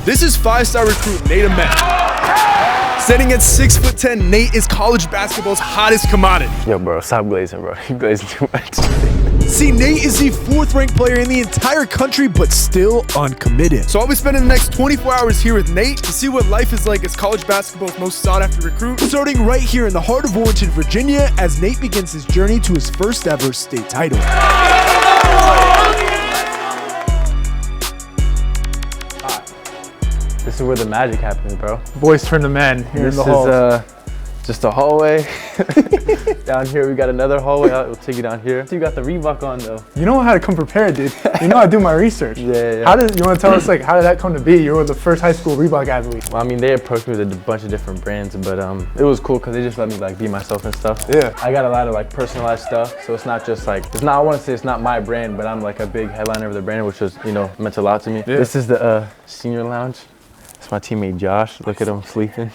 This is 5-star recruit Nate Ament. Standing at 6'10", Nate is college basketball's hottest commodity. Yo, bro, stop glazing, bro. You glazing too much. See, Nate is the 4th ranked player in the entire country, but still uncommitted. So I'll be spending the next 24 hours here with Nate to see what life is like as college basketball's most sought after recruit, starting right here in the heart of Warrenton, Virginia, as Nate begins his journey to his first ever state title. This is where the magic happens, bro. Boys turn to men here in the hall. This is just a hallway. Down here we got another hallway. We'll take you down here. So you got the Reebok on though. You know how to come prepared, dude. You know I do my research. Yeah. How did you want to tell us, like, how did that come to be? You were the first high school Reebok athlete. Well, I mean, they approached me with a bunch of different brands, but it was cool because they just let me like be myself and stuff. Yeah. I got a lot of like personalized stuff, so it's not just like I want to say it's not my brand, but I'm like a big headliner of the brand, which was, you know, meant a lot to me. Yeah. This is the senior lounge. It's my teammate Josh. Look at him sleeping.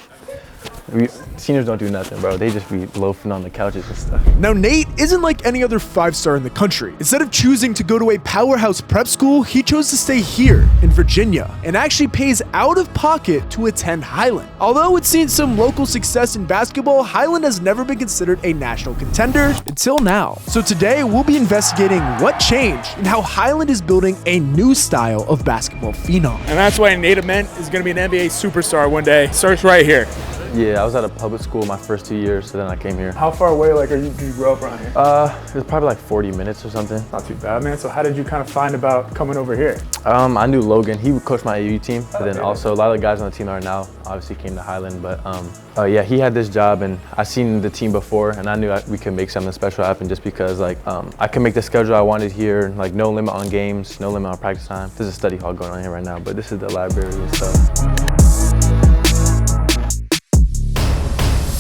Seniors don't do nothing, bro. They just be loafing on the couches and stuff. Now, Nate isn't like any other 5-star in the country. Instead of choosing to go to a powerhouse prep school, he chose to stay here in Virginia and actually pays out of pocket to attend Highland. Although it's seen some local success in basketball, Highland has never been considered a national contender until now. So today, we'll be investigating what changed and how Highland is building a new style of basketball phenom. And that's why Nate Ament is going to be an NBA superstar one day. Starts right here. Yeah, I was at a public school my first 2 years, so then I came here. How far away, like, did you grow up around here? It was probably like 40 minutes or something. Not too bad, man. So how did you kind of find about coming over here? I knew Logan. He would coach my AU team, but then also a lot of the guys on the team that are now obviously came to Highland. But yeah, he had this job, and I seen the team before, and I knew we could make something special happen just because like I could make the schedule I wanted here, like no limit on games, no limit on practice time. There's a study hall going on here right now, but this is the library and stuff.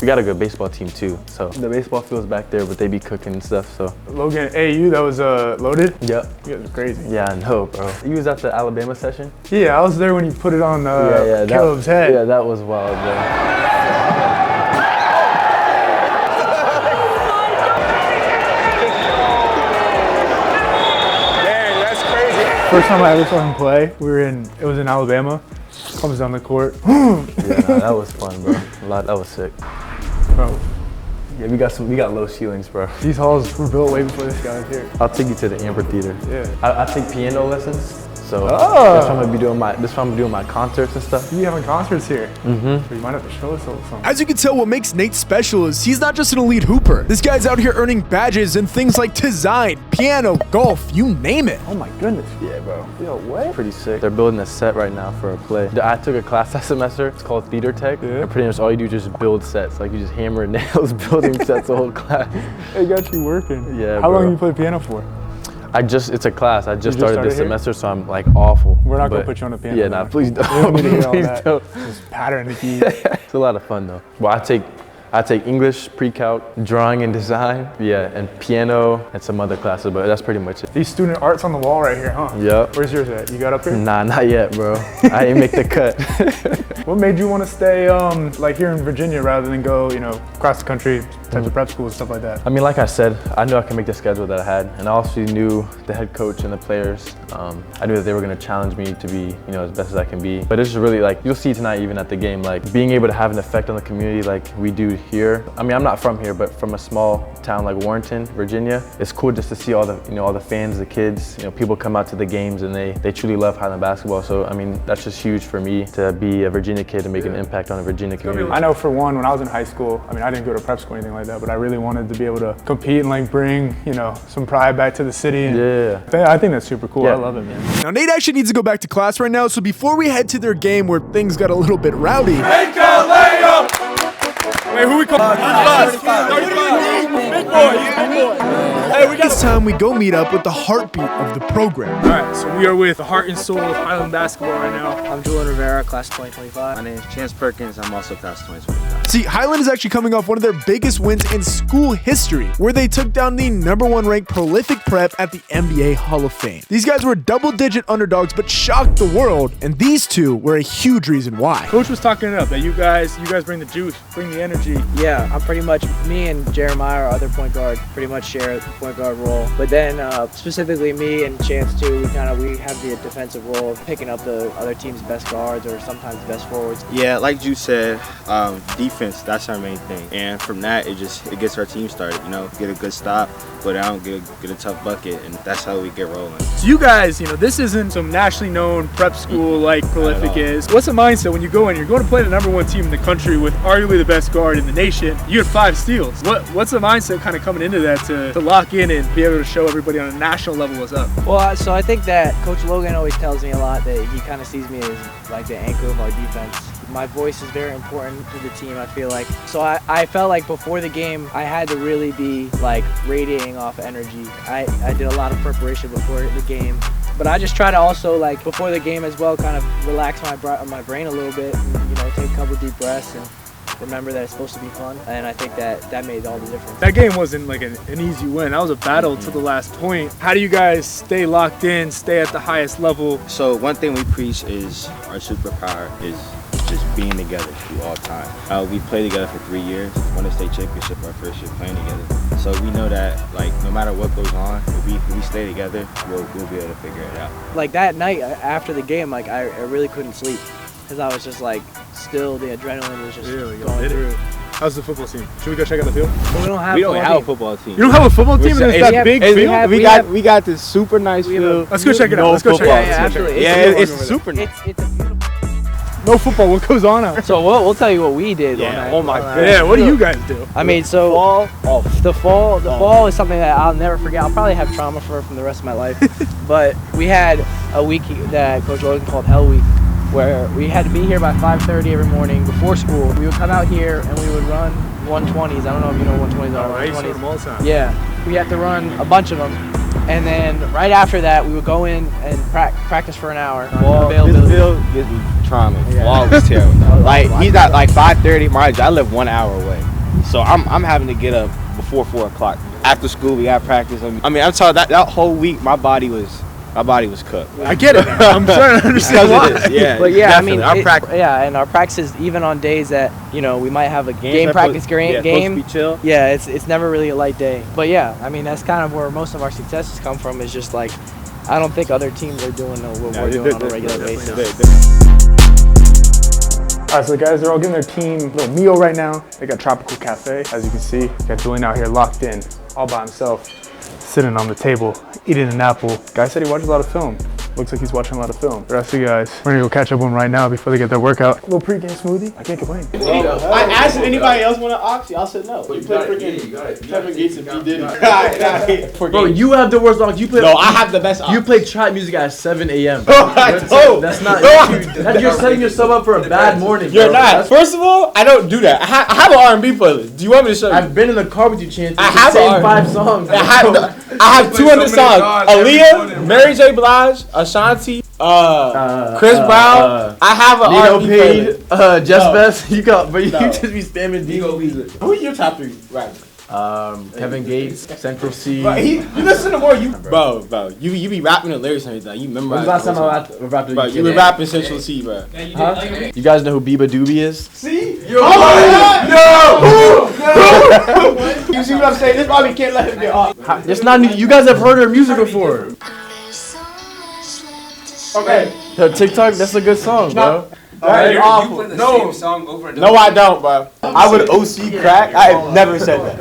We got a good baseball team too, so the baseball field's back there, but they be cooking and stuff, so. Logan, AU, that was loaded? Yep. You guys are crazy. Yeah, I know, bro. You was at the Alabama session? Yeah, I was there when you put it on Caleb's head. Yeah, that was wild, bro. Dang, that's crazy. First time I ever saw him play, it was in Alabama. Comes down the court. Yeah, no, that was fun, bro. That was sick. Bro. Yeah, we got low ceilings, bro. These halls were built way before this guy was here. I'll take you to the amphitheater. Yeah. I take piano lessons. So that's why I'm gonna be doing my concerts and stuff. You having concerts here? Mm-hmm. So you might have to show us something. As you can tell, what makes Nate special is he's not just an elite hooper. This guy's out here earning badges in things like design, piano, golf, you name it. Oh my goodness. Yeah, bro. Yo, what? Pretty sick. They're building a set right now for a play. I took a class that semester. It's called Theater Tech. Yeah. And pretty much all you do is just build sets. Like you just hammer nails building sets the whole class. They got you working. Yeah, How long you play piano for? It's a class. I just started this semester, so I'm like awful. We're not gonna put you on the piano. Yeah, nah, please don't. We don't need to hear all Please that. don't. Just pattern the keys. It's a lot of fun though. Well, I take English, pre-calc, drawing and design, yeah, and piano and some other classes, but that's pretty much it. These student arts on the wall right here, huh? Yep. Where's yours at? You got up here? Nah, not yet, bro. I didn't make the cut. What made you want to stay like here in Virginia rather than go, you know, across the country, types of prep schools, stuff like that? I mean, like I said, I knew I could make the schedule that I had, and I also knew the head coach and the players. I knew that they were going to challenge me to be, you know, as best as I can be. But it's just really like, you'll see tonight even at the game, like being able to have an effect on the community like we do here. I mean, I'm not from here, but from a small town like Warrenton, Virginia, it's cool just to see all the, you know, all the fans, the kids, you know, people come out to the games and they truly love Highland basketball. So, I mean, that's just huge for me to be a Virginia kid and make an impact on the Virginia community. I know for one, when I was in high school, I mean, I didn't go to prep school or anything like that, but I really wanted to be able to compete and like bring, you know, some pride back to the city. And yeah. I think that's super cool. Yeah. I love it, man. Now, Nate actually needs to go back to class right now, so before we head to their game where things got a little bit rowdy. Make a layup! Wait, who we call? 35. Big boy. Hey, this time we go meet up with the heartbeat of the program. All right, so we are with the heart and soul of Highland basketball right now. I'm Julian Rivera, class 2025. My name is Chance Perkins. I'm also class 2025. See, Highland is actually coming off one of their biggest wins in school history, where they took down the #1 ranked prolific prep at the NBA Hall of Fame. These guys were double-digit underdogs, but shocked the world, and these two were a huge reason why. Coach was talking it up that you guys bring the juice, bring the energy. Yeah, I'm pretty much, me and Jeremiah, our other point guard, pretty much share the point guard role. But then specifically me and Chance too, we have the defensive role of picking up the other team's best guards or sometimes the best forwards. Yeah, like you said, defense, that's our main thing. And from that, it gets our team started, get a good stop, go down, get a tough bucket, and that's how we get rolling. So you guys, this isn't some nationally known prep school like Prolific is. What's the mindset when you go in? You're going to play the #1 team in the country with arguably the best guard in the nation. You had 5 steals. What's the mindset kind of coming into that to lock in and be able to show everybody on a national level what's up? Well, so I think that Coach Logan always tells me a lot that he kind of sees me as like the anchor of our defense. My voice is very important to the team, I feel like. So I felt like before the game, I had to really be like radiating off energy. I did a lot of preparation before the game. But I just try to also, like, before the game as well, kind of relax my brain a little bit and, take a couple deep breaths and remember that it's supposed to be fun. And I think that made all the difference. That game wasn't like an easy win. That was a battle to the last point. How do you guys stay locked in, stay at the highest level? So one thing we preach is our superpower is just being together through all time. We played together for 3 years, won a state championship our first year playing together. So we know that, like, no matter what goes on, if we stay together, we'll be able to figure it out. Like that night after the game, like I really couldn't sleep because I was just like, still the adrenaline was just going through. How's the football team? Should we go check out the field? Well, we don't have a football team. You don't have a football team in that big field? We got this super nice field. Let's go check it out. Let's go check it out. Yeah, absolutely. It's super nice. It's a beautiful. No football. What goes on out? So we'll tell you what we did. Yeah. Oh my god. Yeah. What do you guys do? I mean, so the fall is something that I'll never forget. I'll probably have trauma from the rest of my life. But we had a week that Coach Logan called Hell Week, where we had to be here by 5:30 every morning before school. We would come out here and we would run 120s. I don't know if you know what 120s are. I used to run them all the time. Yeah, we had to run a bunch of them. And then right after that, we would go in and practice for an hour. This field gives me trauma. Fall was terrible. Like, he's at like 5:30. I live 1 hour away. So I'm having to get up before 4 o'clock. After school, we got practice. I mean, I'm sorry, that whole week, my body was cooked. I get it. I'm trying to understand why. Yeah, but yeah, definitely. I mean, and our practices, even on days that we might have a game practice game. Supposed to be chill. Yeah, it's never really a light day. But yeah, I mean that's kind of where most of our successes come from. Is just like I don't think other teams are doing what we're doing on a regular basis. All right, so the guys, they're all getting their team a little meal right now. They got Tropical Cafe, as you can see. Got Julian out here locked in, all by himself, sitting on the table, eating an apple. Guy said he watches a lot of film. Looks like he's watching a lot of film. The rest of you guys, we're gonna go catch up with them right now before they get their workout. A little pregame smoothie, I can't complain. I asked if anybody else wanted ox, y'all said no. You played pregame. Kevin Gates and P. Diddy. Bro, you have the worst ox. You play. No, I have the best ox. You play trap music at 7 a.m. That's not. You're setting yourself up for a bad morning. You're not. First of all, I don't do that. I have an R&B playlist. Do you want me to show you? I've been in the car with you, Chance. I have same 5 songs. I have 200 songs. Aaliyah, Mary J. Blige, Ashanti, Chris Brown. I have an R&B playlist. Just Best. You just be spamming Digo music. Who are your top 3 rappers? Kevin Gates, Central C. Bro, you listen to more. Bro, you be rapping the lyrics and everything. You memorize. When's the last time I rapped? Bro, you been rapping Central C, bro. Huh? You guys know who Biba Doobie is? See? No! You see what I'm saying? This is why we can't let him get off. It's not new. You guys have heard her music before. Okay. So TikTok, that's a good song, bro. That is awful. You play the same song over and over. No, I don't, bro. I would OC crack. I have never said that.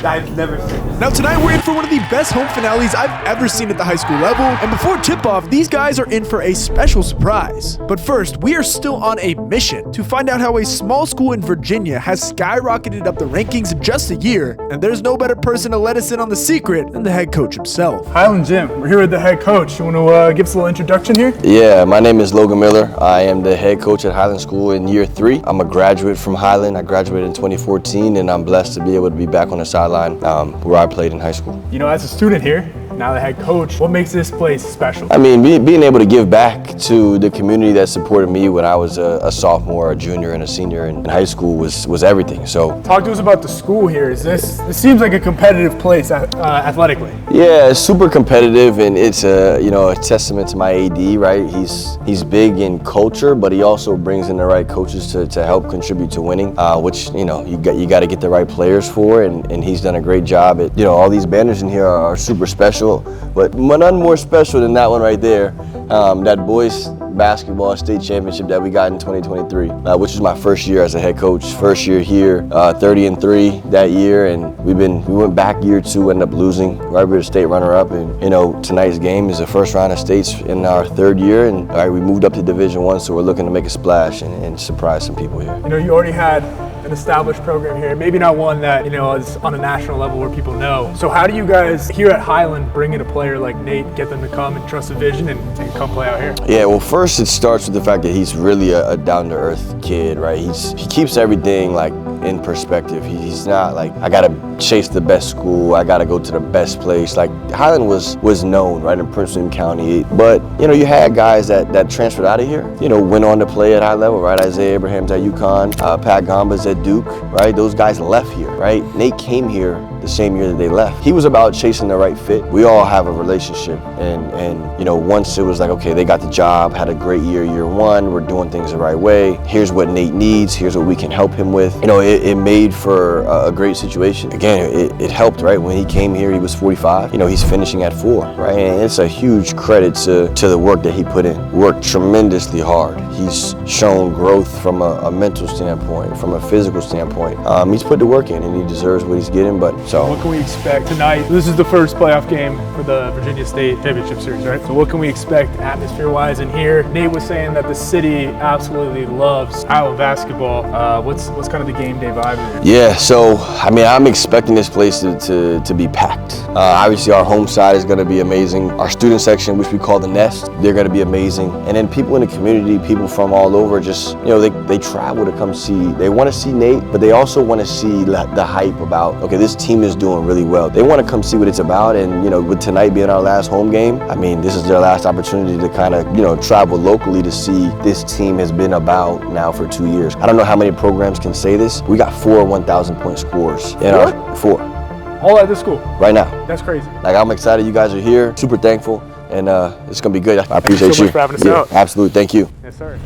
I've never said that. Now tonight we're in for one of the best home finales I've ever seen at the high school level, and before tip-off, these guys are in for a special surprise. But first, we are still on a mission to find out how a small school in Virginia has skyrocketed up the rankings in just a year, and there's no better person to let us in on the secret than the head coach himself. Highland Gym, we're here with the head coach. You want to give us a little introduction here? Yeah, my name is Logan Miller. I am the head coach at Highland School in year 3. I'm a graduate from Highland. I graduated in 2014, and I'm blessed to be able to be back on the sideline where I played in high school. You know, as a student here, now the head coach. What makes this place special? I mean, being able to give back to the community that supported me when I was a sophomore, a junior, and a senior in high school was everything. So, talk to us about the school here. This seems like a competitive place athletically. Yeah, it's super competitive, and it's a testament to my AD, right? He's big in culture, but he also brings in the right coaches to help contribute to winning, which you got to get the right players for, and he's done a great job at all these banners in here are super special, but none more special than that one right there, that boys basketball state championship that we got in 2023, which was my first year as a head coach. First year here, 30-3 that year, and we went back year 2, ended up losing. Right, we were state runner-up, and tonight's game is the first round of states in our 3rd year, and we moved up to Division 1, so we're looking to make a splash and surprise some people here. You already had an established program here, maybe not one that is on a national level where people know. So how do you guys here at Highland bring in a player like Nate, get them to come and trust the vision and come play out here? Yeah, well, first it starts with the fact that he's really a down-to-earth kid, right? He keeps everything like in perspective. He's not like, I gotta chase the best school, I gotta go to the best place. Like Highland was known, right, in Prince William County, but you had guys that transferred out of here, went on to play at high level, right? Isaiah Abraham's at UConn, Pat Gamba's at Duke, right? Those guys left here, right? Nate came here the same year that they left. He was about chasing the right fit. We all have a relationship, and once it was like, okay, they got the job, had a great year 1, we're doing things the right way, here's what Nate needs, here's what we can help him with. It made for a great situation. Again, it helped, right? When he came here, he was 45. He's finishing at 4, right? And it's a huge credit to the work that he put in. Worked tremendously hard. He's shown growth from a mental standpoint, from a physical standpoint. He's put the work in, and he deserves what he's getting. But what can we expect tonight? This is the first playoff game for the Virginia State Championship Series, right? So what can we expect atmosphere-wise in here? Nate was saying that the city absolutely loves Highland basketball. What's kind of the game day vibe here? Yeah, so I'm expecting this place to be packed. Obviously, our home side is going to be amazing. Our student section, which we call the Nest, they're going to be amazing. And then people in the community, people from all over, just they travel to come see. They want to see Nate, but they also want to see the hype about, okay, this team is doing really well. They want to come see what it's about, and with tonight being our last home game, this is their last opportunity to kind of travel locally to see this team has been about now for 2 years. I don't know how many programs can say this. We got 4 1,000-point scores in our 4. All at this school? Right now. That's crazy. Like, I'm excited you guys are here. Super thankful, and it's gonna be good. I appreciate Thank you so much for having us out. Absolutely. Thank you. Yes, sir.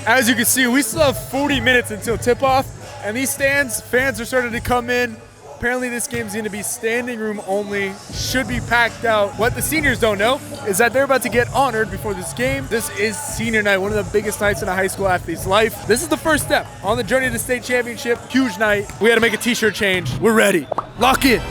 As you can see, we still have 40 minutes until tip-off, and these fans are starting to come in. Apparently this game's going to be standing room only, should be packed out. What the seniors don't know is that they're about to get honored before this game. This is senior night, one of the biggest nights in a high school athlete's life. This is the first step on the journey to the state championship. Huge night. We had to make a t-shirt change. We're ready. Lock in.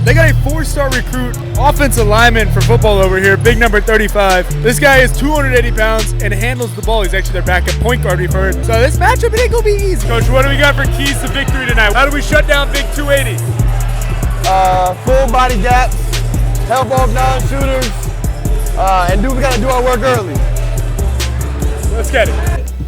They got a 4-star recruit offensive lineman for football over here, big number 35. This guy is 280 pounds and handles the ball. He's actually their backup point guard, we've heard. So this matchup, it ain't gonna be easy. Coach, what do we got for keys to victory tonight? How do we shut down big 280? Full body gaps, help off non-shooters, and we gotta do our work early. Let's get it.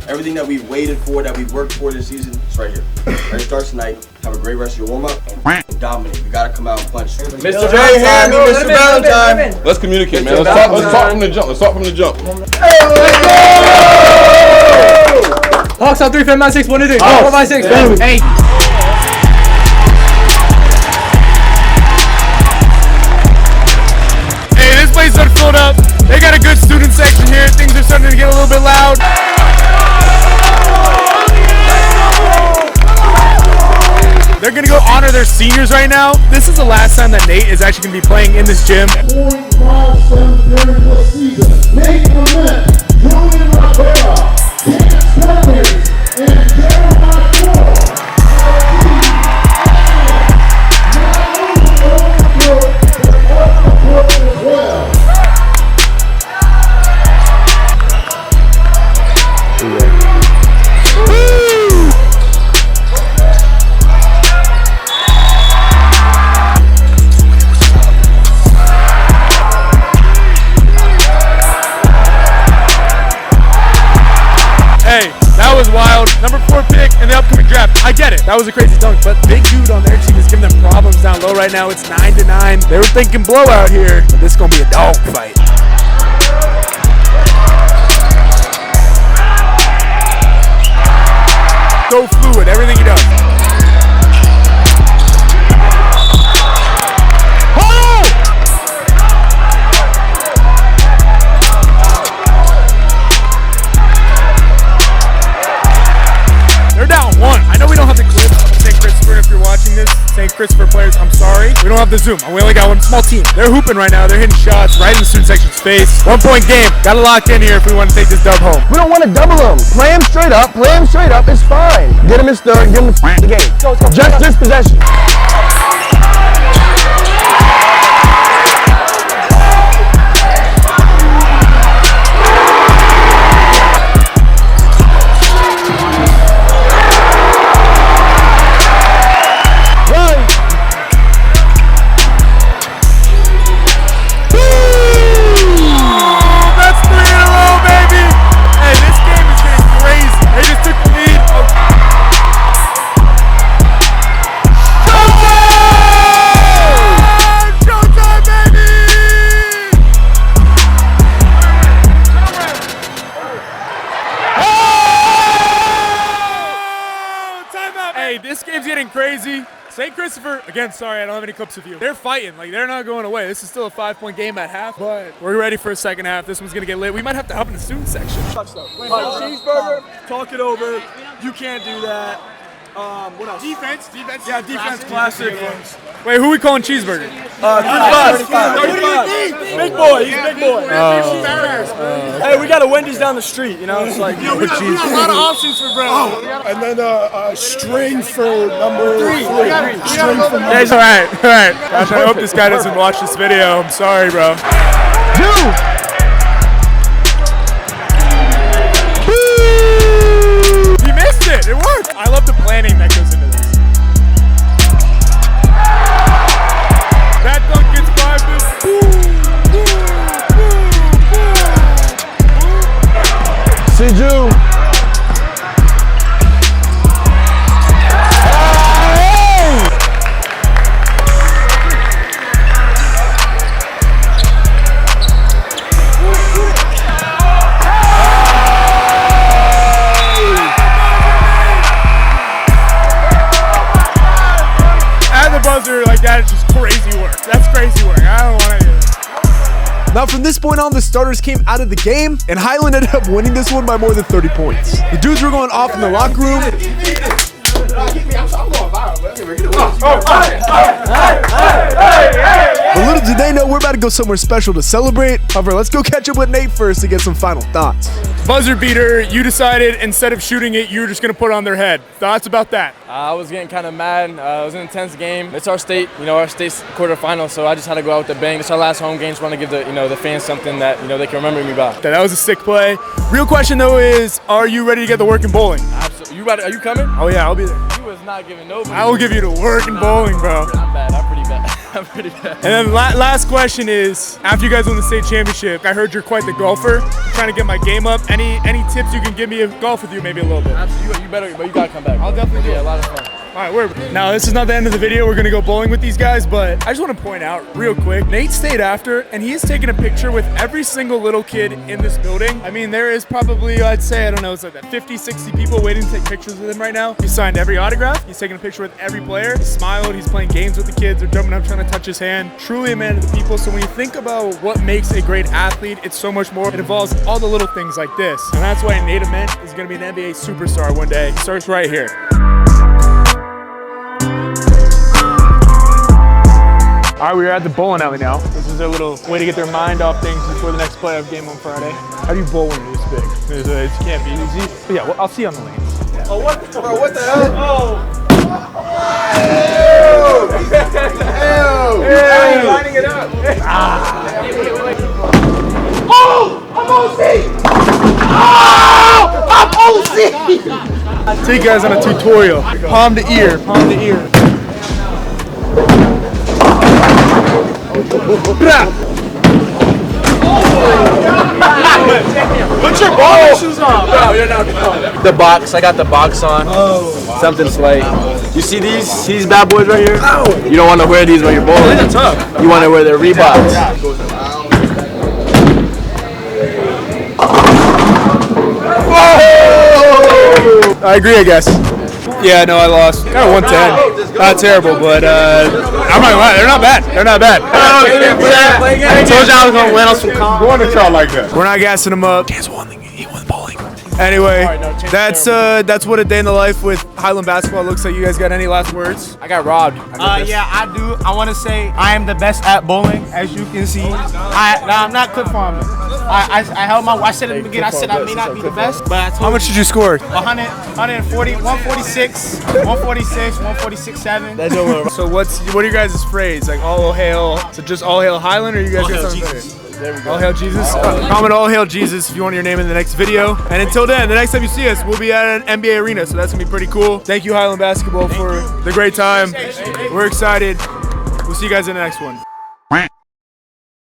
Everything that we've waited for, that we've worked for this season, it's right here. It starts tonight. Have a great rest of your warm-up and dominate. We gotta come out and punch. Mr. Hey, Hammy, Mr. Valentine. Let's communicate, man. Let's talk from the jump. Let's talk from the jump. Hawks on 3, 5, 9, 6, 1, 2, 3. 4, 5, 6, 8. Hey, this place is filled up. They got a good student section here. Things are starting to get a little bit loud. They're gonna go honor their seniors right now. This is the last time that Nate is actually gonna be playing in this gym. During the season, Nate Ament, Julian Rivera, Terrence Perkins, and Jeremiah Moore. As well. Hey, that was wild. Number 4 pick in the upcoming draft. I get it. That was a crazy dunk, but big dude on their team is giving them problems down low right now. It's 9-9. They were thinking blowout here, but this is going to be a dog fight. So fluid, everything he does. They're down 1. I know we don't have the clip of St. Christopher. If you're watching this, St. Christopher players, I'm sorry. We don't have the Zoom. We only got one small team. They're hooping right now. They're hitting shots right in the student section's face. 1-point game. Got to lock in here if we want to take this dub home. We don't want to double him. Play him straight up. Play him straight up. It's fine. Get him his third. Give him the game. Just this possession. Crazy. St. Christopher, again, sorry, I don't have any clips of you. They're fighting, like they're not going away. This is still a 5-point game at half, but we're ready for a second half. This one's gonna get lit. We might have to hop in the student section. Cheeseburger, talk it over. You can't do that. What else? Defense. Yeah, defense classic. Wait, who are we calling cheeseburger? 35. Big boy, he's big boy. Hey, we got a Wendy's down the street, you know? It's like, we got a lot of options for bread. And then a string for number 3. String for number 3. All right. Gosh, I hope this guy doesn't watch this video. I'm sorry, bro. He missed it. It worked. I love the planning that goes into this. That dunk gets 5 minutes. Siju. Like that is just crazy work. That's crazy work. I don't want to do this. Now from this point on, the starters came out of the game, and Highland ended up winning this one by more than 30 points. The dudes were going off in the locker room. But little did they know we're about to go somewhere special to celebrate. However, let's go catch up with Nate first to get some final thoughts. Buzzer beater, you decided instead of shooting it, you were just going to put it on their head. Thoughts about that? I was getting kind of mad. It was an intense game. It's our state, our state's quarterfinal, so I just had to go out with a bang. It's our last home game. Just want to give the fans something that they can remember me by. That was a sick play. Real question though is, are you ready to get the work in bowling? Absolutely. You ready? Are you coming? Oh yeah, I'll be there. You was not giving nobody. I will give you the work in bowling, bro. I'm bad. I'm pretty bad. I'm pretty bad. And then last question is, after you guys won the state championship, I heard you're quite the golfer. I'm trying to get my game up. Any tips you can give me of golf with you maybe a little bit? Absolutely. You better, but you gotta come back. I'll definitely do it. Yeah, a lot of fun. All right, now this is not the end of the video. We're gonna go bowling with these guys, but I just want to point out real quick, Nate stayed after, and he is taking a picture with every single little kid in this building. I mean, there is probably, I'd say, I don't know, it's like that 50, 60 people waiting to take pictures with him right now. He signed every autograph. He's taking a picture with every player. He smiled. He's playing games with the kids. They're jumping up, trying to touch his hand. Truly a man of the people. So when you think about what makes a great athlete, it's so much more. It involves all the little things like this, and that's why Nate Ament is gonna be an NBA superstar one day. He starts right here. All right, we're at the bowling alley now. This is their little way to get their mind off things before the next playoff game on Friday. How do you bowl when you're this big? It can't be easy. But yeah, well, I'll see you on the lanes. Yeah. Oh, what the hell? Oh! Ew! Lining it up. Oh! I'm OC! Oh! I'm OC! Take you guys on a tutorial. Palm to ear, palm to ear. Oh my God. Put your ball shoes on. No, you're not. The box. I got the box on. Oh. Something slight. You see these bad boys right here? You don't want to wear these when you're bowling. These are tough. You want to wear their Reeboks. I agree, I guess. Yeah, no, I lost. Kind of 110. Not terrible, but I'm not gonna lie, they're not bad. They're not bad. I told you I was gonna win on some calm. Going to try like that. We're not gassing him up. He won bowling. Anyway, that's what a day in the life with Highland basketball looks like. You guys got any last words? I got robbed. Yeah, I do. I want to say I am the best at bowling, as you can see. I'm not clip farming. I held my. I said at the beginning. I said I may not be the best, but I told How much did you score? 100, 140, 146, 146, 146, 7. So what are your guys' phrase? Like all hail? So just all hail Highland, or you guys got something better? There we go. All hail Jesus. Comment all hail Jesus if you want your name in the next video. And until then, the next time you see us, we'll be at an NBA arena, so that's gonna be pretty cool. Thank you, Highland basketball, for the great time. We're excited. We'll see you guys in the next one.